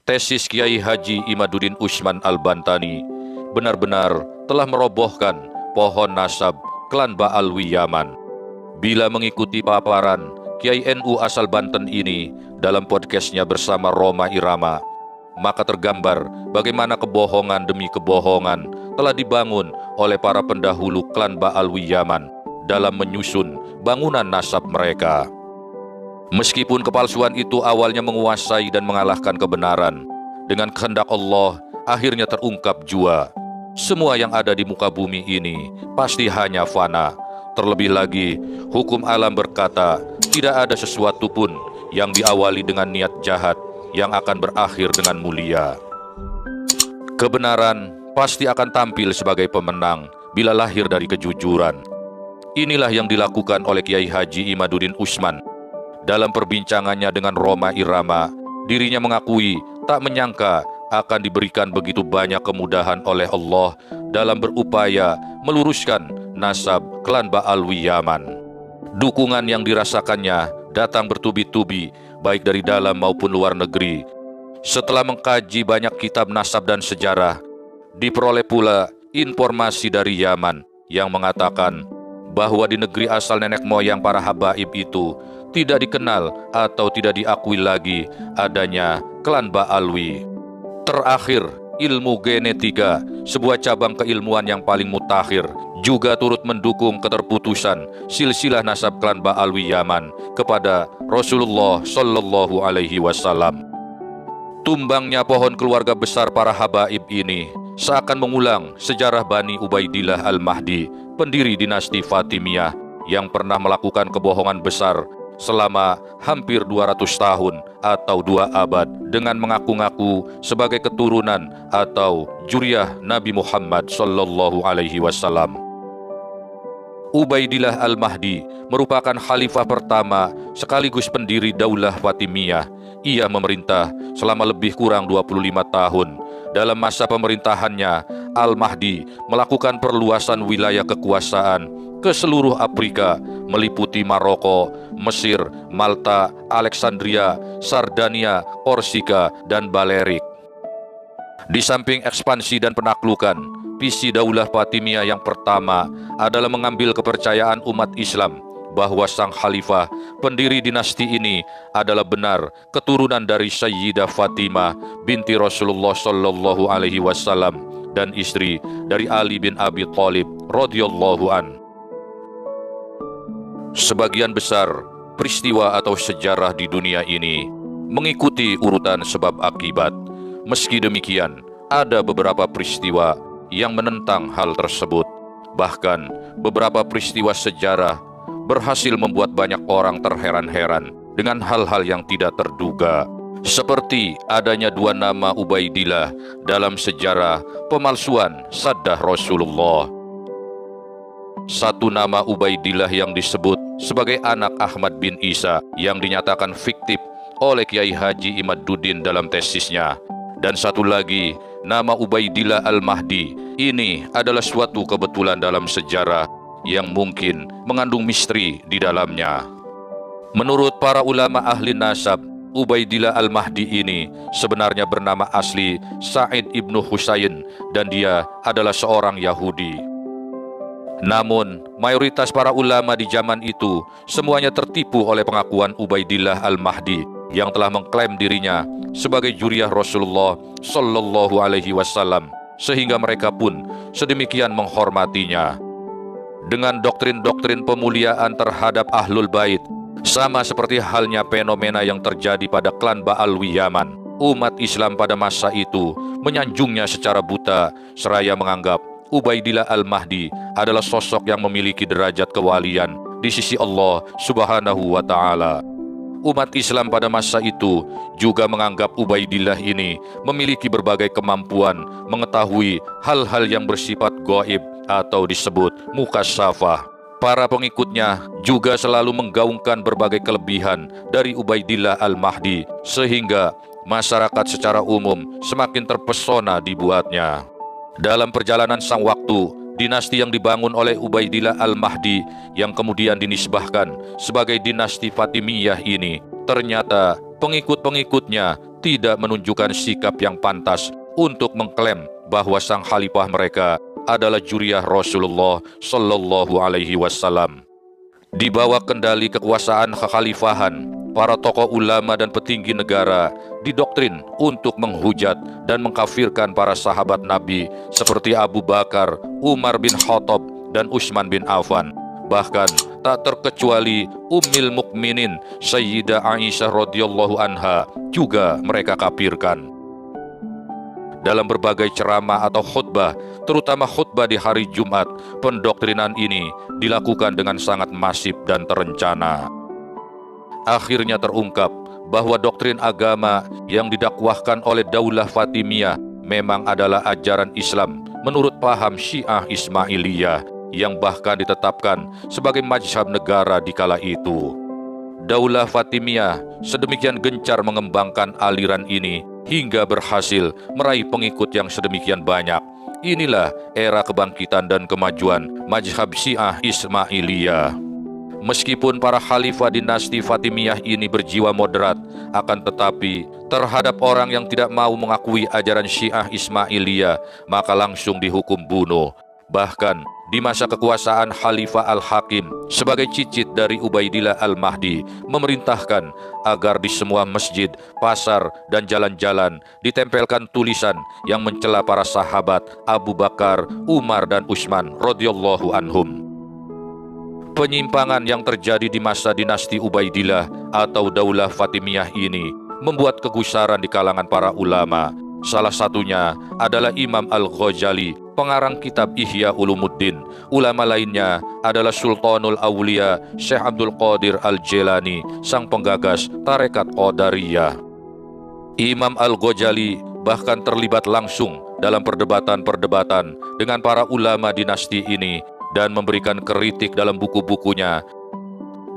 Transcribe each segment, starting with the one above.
Tesis Kiai Haji Imaduddin Usman Al-Bantani benar-benar telah merobohkan pohon nasab klan Ba'alwi Yaman. Bila mengikuti paparan Kiai NU asal Banten ini dalam podcastnya bersama Roma Irama, maka tergambar bagaimana kebohongan demi kebohongan telah dibangun oleh para pendahulu klan Ba'alwi Yaman dalam menyusun bangunan nasab mereka. Meskipun kepalsuan itu awalnya menguasai dan mengalahkan kebenaran, dengan kehendak Allah akhirnya terungkap jua. Semua yang ada di muka bumi ini pasti hanya fana. Terlebih lagi, hukum alam berkata, tidak ada sesuatu pun yang diawali dengan niat jahat yang akan berakhir dengan mulia. Kebenaran pasti akan tampil sebagai pemenang bila lahir dari kejujuran. Inilah yang dilakukan oleh Kiai Haji Imaduddin Usman. Dalam perbincangannya dengan Roma Irama, dirinya mengakui tak menyangka akan diberikan begitu banyak kemudahan oleh Allah dalam berupaya meluruskan nasab klan Ba'alwi Yaman. Dukungan yang dirasakannya datang bertubi-tubi, baik dari dalam maupun luar negeri. Setelah mengkaji banyak kitab nasab dan sejarah, diperoleh pula informasi dari Yaman yang mengatakan bahwa di negeri asal nenek moyang para habaib itu tidak dikenal atau tidak diakui lagi adanya klan Ba'alwi. Terakhir, ilmu genetika, sebuah cabang keilmuan yang paling mutakhir, juga turut mendukung keterputusan silsilah nasab klan Ba'alwi Yaman kepada Rasulullah Shallallahu Alaihi Wasallam. Tumbangnya pohon keluarga besar para habaib ini seakan mengulang sejarah Bani Ubaidillah Al-Mahdi, pendiri dinasti Fatimiyah yang pernah melakukan kebohongan besar selama hampir 200 tahun atau 2 abad dengan mengaku-ngaku sebagai keturunan atau juriyah Nabi Muhammad Sallallahu Alaihi Wasallam. Ubaidillah Al-Mahdi merupakan khalifah pertama sekaligus pendiri Daulah Fatimiyah. Ia memerintah selama lebih kurang 25 tahun. Dalam masa pemerintahannya, Al-Mahdi melakukan perluasan wilayah kekuasaan ke seluruh Afrika, meliputi Maroko, Mesir, Malta, Alexandria, Sardania, Korsika, dan Balerik. Di samping ekspansi dan penaklukan, visi Daulah Fatimiyah yang pertama adalah mengambil kepercayaan umat Islam bahwa sang khalifah pendiri dinasti ini adalah benar keturunan dari Sayyidah Fatimah binti Rasulullah Sallallahu Alaihi Wasallam dan istri dari Ali bin Abi Thalib radhiyallahu an. Sebagian besar peristiwa atau sejarah di dunia ini mengikuti urutan sebab akibat. Meski demikian, ada beberapa peristiwa yang menentang hal tersebut. Bahkan beberapa peristiwa sejarah berhasil membuat banyak orang terheran-heran dengan hal-hal yang tidak terduga. Seperti adanya 2 nama Ubaidillah dalam sejarah pemalsuan saddah Rasulullah. Satu nama Ubaidillah yang disebut sebagai anak Ahmad bin Isa yang dinyatakan fiktif oleh Kiai Haji Imaduddin dalam tesisnya. Dan satu lagi, nama Ubaidillah Al-Mahdi. Ini adalah suatu kebetulan dalam sejarah yang mungkin mengandung misteri di dalamnya. Menurut para ulama ahli nasab, Ubaidillah Al-Mahdi ini sebenarnya bernama asli Sa'id ibnu Husain dan dia adalah seorang Yahudi. Namun, mayoritas para ulama di zaman itu semuanya tertipu oleh pengakuan Ubaidillah Al-Mahdi yang telah mengklaim dirinya sebagai juriyah Rasulullah Sallallahu Alaihi Wasallam, sehingga mereka pun sedemikian menghormatinya. Dengan doktrin-doktrin pemuliaan terhadap Ahlul Bait, sama seperti halnya fenomena yang terjadi pada klan Ba'alwi Yaman, umat Islam pada masa itu menyanjungnya secara buta, seraya menganggap Ubaidillah Al-Mahdi adalah sosok yang memiliki derajat kewalian di sisi Allah Subhanahu wa Ta'ala. Umat Islam pada masa itu juga menganggap Ubaidillah ini memiliki berbagai kemampuan mengetahui hal-hal yang bersifat gaib atau disebut mukasyafah. Para pengikutnya juga selalu menggaungkan berbagai kelebihan dari Ubaidillah Al-Mahdi, sehingga masyarakat secara umum semakin terpesona dibuatnya. Dalam perjalanan sang waktu, dinasti yang dibangun oleh Ubaidillah Al-Mahdi yang kemudian dinisbahkan sebagai dinasti Fatimiyah ini ternyata pengikut-pengikutnya tidak menunjukkan sikap yang pantas untuk mengklaim bahwa sang khalifah mereka adalah juriyah Rasulullah Shallallahu Alaihi Wasallam. Di bawah kendali kekuasaan kekhalifahan, para tokoh ulama dan petinggi negara didoktrin untuk menghujat dan mengkafirkan para sahabat Nabi seperti Abu Bakar, Umar bin Khattab, dan Utsman bin Affan. Bahkan tak terkecuali Ummul Mukminin Sayyidah Aisyah radhiyallahu anha juga mereka kafirkan. Dalam berbagai ceramah atau khutbah, terutama khutbah di hari Jumat, pendoktrinan ini dilakukan dengan sangat masif dan terencana. Akhirnya terungkap bahwa doktrin agama yang didakwahkan oleh Daulah Fatimiyah memang adalah ajaran Islam menurut paham Syiah Ismailiyah yang bahkan ditetapkan sebagai mazhab negara di kala itu. Daulah Fatimiyah sedemikian gencar mengembangkan aliran ini hingga berhasil meraih pengikut yang sedemikian banyak. Inilah era kebangkitan dan kemajuan mazhab Syiah Ismailiyah. Meskipun para khalifah dinasti Fatimiyah ini berjiwa moderat, akan tetapi terhadap orang yang tidak mau mengakui ajaran Syiah Ismailiyah, maka langsung dihukum bunuh. Bahkan di masa kekuasaan Khalifah Al-Hakim sebagai cicit dari Ubaidillah Al-Mahdi memerintahkan agar di semua masjid, pasar, dan jalan-jalan ditempelkan tulisan yang mencela para sahabat Abu Bakar, Umar, dan Utsman radhiyallahu anhum. Penyimpangan yang terjadi di masa dinasti Ubaidillah atau Daulah Fatimiyah ini membuat kegusaran di kalangan para ulama. Salah satunya adalah Imam Al-Ghazali, pengarang kitab Ihya Ulumuddin. Ulama lainnya adalah Sultanul Aulia Syekh Abdul Qadir Al-Jilani, sang penggagas Tarekat Qadariyah. Imam Al-Ghazali bahkan terlibat langsung dalam perdebatan-perdebatan dengan para ulama dinasti ini dan memberikan kritik dalam buku-bukunya.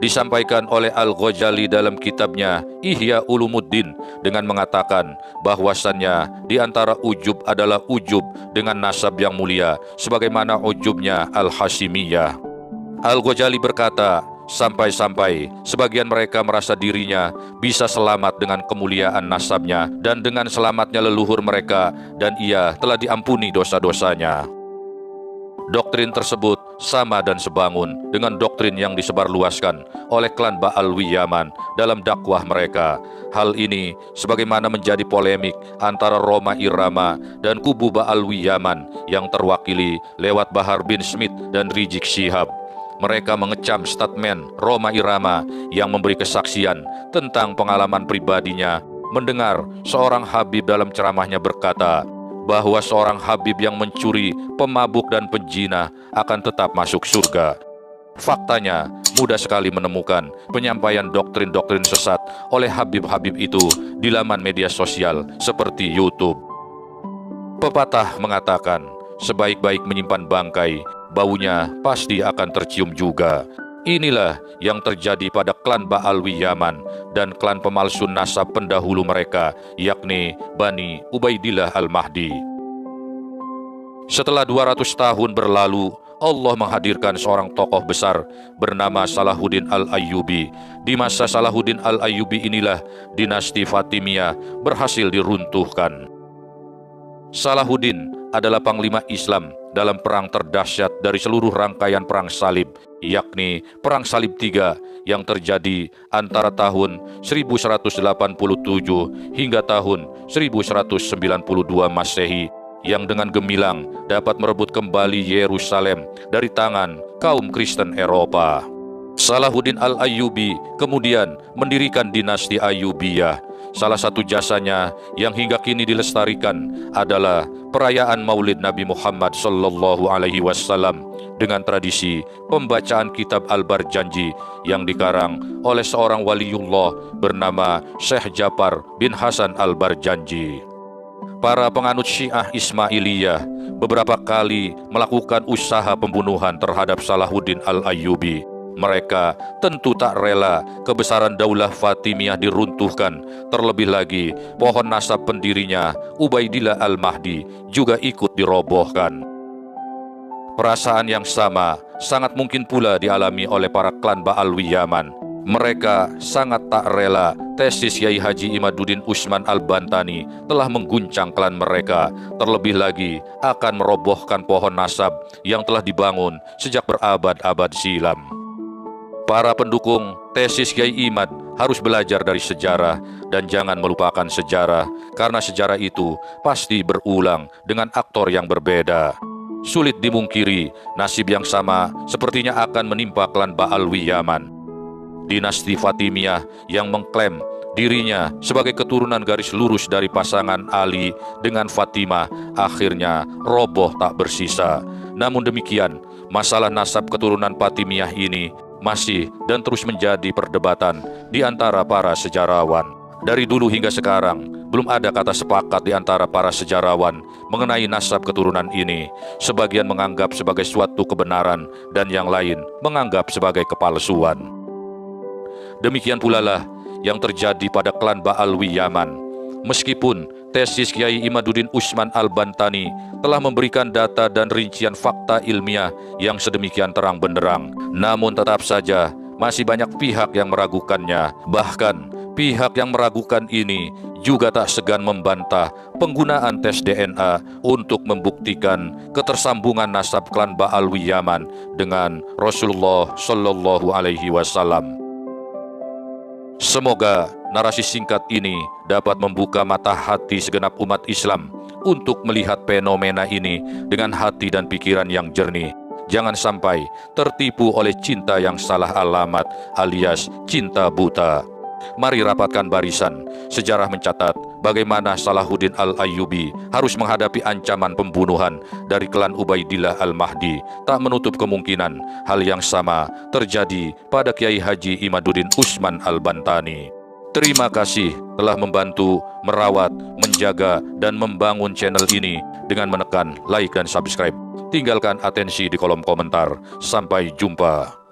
Disampaikan oleh Al-Ghazali dalam kitabnya Ihya Ulumuddin dengan mengatakan bahwasannya di antara ujub adalah ujub dengan nasab yang mulia sebagaimana ujubnya Al-Hashimiyah. Al-Ghazali berkata, sampai-sampai sebagian mereka merasa dirinya bisa selamat dengan kemuliaan nasabnya dan dengan selamatnya leluhur mereka, dan ia telah diampuni dosa-dosanya. Doktrin tersebut sama dan sebangun dengan doktrin yang disebarluaskan oleh klan Ba'alwi Yaman dalam dakwah mereka. Hal ini sebagaimana menjadi polemik antara Roma Irama dan kubu Ba'alwi Yaman yang terwakili lewat Bahar bin Smith dan Rizik Syihab. Mereka mengecam statement Roma Irama yang memberi kesaksian tentang pengalaman pribadinya mendengar seorang habib dalam ceramahnya berkata bahwa seorang habib yang mencuri, pemabuk, dan penjina akan tetap masuk surga. Faktanya, mudah sekali menemukan penyampaian doktrin-doktrin sesat oleh habib-habib itu di laman media sosial seperti YouTube. Pepatah mengatakan, sebaik-baik menyimpan bangkai, baunya pasti akan tercium juga. Inilah yang terjadi pada klan Ba'alwi Yaman dan klan pemalsu nasab pendahulu mereka, yakni Bani Ubaidillah Al-Mahdi. Setelah 200 tahun berlalu, Allah menghadirkan seorang tokoh besar bernama Salahuddin Al-Ayyubi. Di masa Salahuddin Al-Ayyubi inilah dinasti Fatimiyah berhasil diruntuhkan. Salahuddin adalah panglima Islam dalam perang terdahsyat dari seluruh rangkaian perang salib, yakni Perang Salib III yang terjadi antara tahun 1187 hingga tahun 1192 Masehi, yang dengan gemilang dapat merebut kembali Yerusalem dari tangan kaum Kristen Eropa. Salahuddin Al-Ayyubi kemudian mendirikan dinasti Ayyubiyah. Salah satu jasanya yang hingga kini dilestarikan adalah perayaan Maulid Nabi Muhammad Sallallahu Alaihi Wasallam dengan tradisi pembacaan kitab Al-Barjanji yang dikarang oleh seorang waliullah bernama Syekh Ja'far bin Hasan Al-Barjanji. Para penganut Syiah Ismailiyah beberapa kali melakukan usaha pembunuhan terhadap Salahuddin Al-Ayyubi. Mereka tentu tak rela kebesaran Daulah Fatimiyah diruntuhkan. Terlebih lagi, pohon nasab pendirinya, Ubaidillah Al-Mahdi, juga ikut dirobohkan. Perasaan yang sama sangat mungkin pula dialami oleh para klan Ba'alwi Yaman. Mereka sangat tak rela tesis Kiai Haji Imaduddin Usman Al-Bantani telah mengguncang klan mereka, terlebih lagi akan merobohkan pohon nasab yang telah dibangun sejak berabad-abad silam. Para pendukung tesis Kiai Imad harus belajar dari sejarah dan jangan melupakan sejarah, karena sejarah itu pasti berulang dengan aktor yang berbeda. Sulit dimungkiri, nasib yang sama sepertinya akan menimpa klan Ba'alwi Yaman. Dinasti Fatimiyah yang mengklaim dirinya sebagai keturunan garis lurus dari pasangan Ali dengan Fatimah akhirnya roboh tak bersisa. Namun demikian, masalah nasab keturunan Fatimiyah ini masih dan terus menjadi perdebatan di antara para sejarawan. Dari dulu hingga sekarang, belum ada kata sepakat di antara para sejarawan mengenai nasab keturunan ini. Sebagian menganggap sebagai suatu kebenaran dan yang lain menganggap sebagai kepalsuan. Demikian pula lah yang terjadi pada klan Ba'alwi Yaman. Meskipun tesis Kiai Imaduddin Usman Al-Bantani telah memberikan data dan rincian fakta ilmiah yang sedemikian terang benderang, namun tetap saja masih banyak pihak yang meragukannya. Bahkan pihak yang meragukan ini juga tak segan membantah penggunaan tes DNA untuk membuktikan ketersambungan nasab klan Ba'alwi Yaman dengan Rasulullah Shallallahu Alaihi Wasallam. Semoga narasi singkat ini dapat membuka mata hati segenap umat Islam untuk melihat fenomena ini dengan hati dan pikiran yang jernih. Jangan sampai tertipu oleh cinta yang salah alamat alias cinta buta. Mari rapatkan barisan. Sejarah mencatat bagaimana Salahuddin Al-Ayyubi harus menghadapi ancaman pembunuhan dari klan Ubaidillah Al-Mahdi. Tak menutup kemungkinan hal yang sama terjadi pada Kiai Haji Imaduddin Usman Al-Bantani. Terima kasih telah membantu, merawat, menjaga, dan membangun channel ini dengan menekan like dan subscribe. Tinggalkan atensi di kolom komentar. Sampai jumpa.